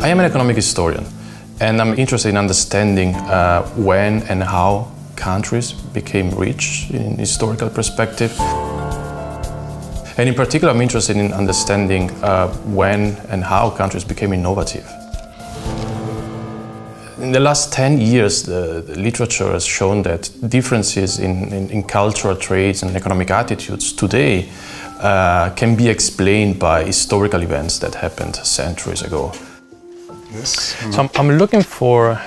I am an economic historian, and I'm interested in understanding when and how countries became rich in historical perspective. And in particular, I'm interested in understanding when and how countries became innovative. In the last 10 years, the literature has shown that differences in cultural traits and economic attitudes today can be explained by historical events that happened centuries ago. Yes. So I'm looking for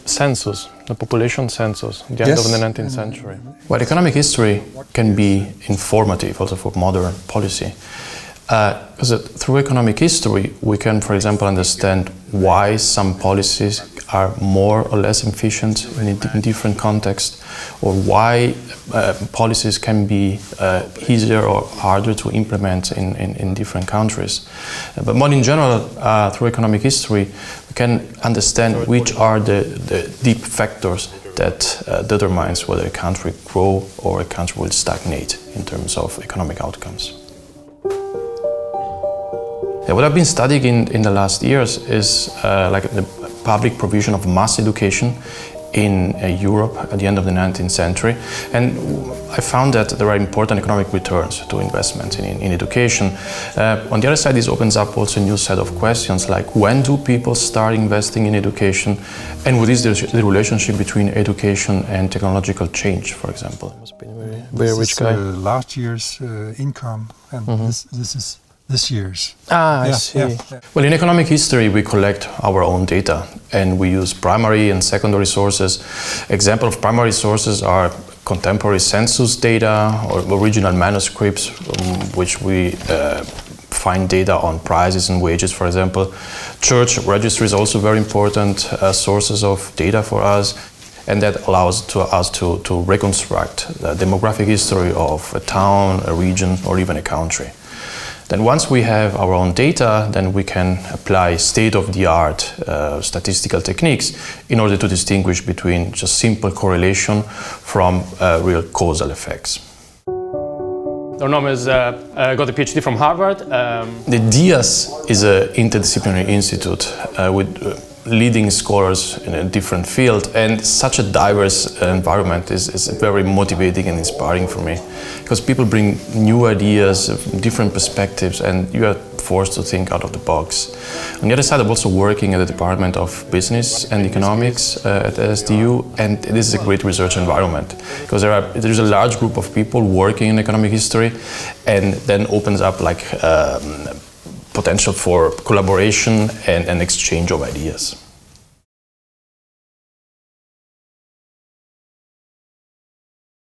census, the population census, at the end of the 19th century. Well, economic history can be informative also for modern policy. Because through economic history, we can, for example, understand why some policies are more or less efficient in different contexts, or why policies can be easier or harder to implement in different countries. But more in general, through economic history, we can understand which are the deep factors that determines whether a country grow or a country will stagnate in terms of economic outcomes. Yeah, what I've been studying in the last years is like the public provision of mass education in Europe at the end of the 19th century. And I found that there are important economic returns to investment in education. On the other side, this opens up also a new set of questions, like when do people start investing in education, and what is the relationship between education and technological change, for example? It must be a very rich guy. Last year's income, and this is this year's. I see. Yeah. Well, in economic history, we collect our own data, and we use primary and secondary sources. Examples of primary sources are contemporary census data or original manuscripts, which we find data on prices and wages, for example. Church registry is also very important sources of data for us, and that allows us to reconstruct the demographic history of a town, a region, or even a country. Then once we have our own data, then we can apply state-of-the-art statistical technies in order to distinguish between just simple correlation from real causal effects. Norm has got a PhD from Harvard. The DIAS is an interdisciplinary institute with leading scholars in a different field, and such a diverse environment is very motivating and inspiring for me, because people bring new ideas, different perspectives, and you are forced to think out of the box. On the other side, I'm also working at the Department of Business and Economics at SDU, and this is a great research environment, because there's a large group of people working in economic history, and then opens up like potential for collaboration and exchange of ideas.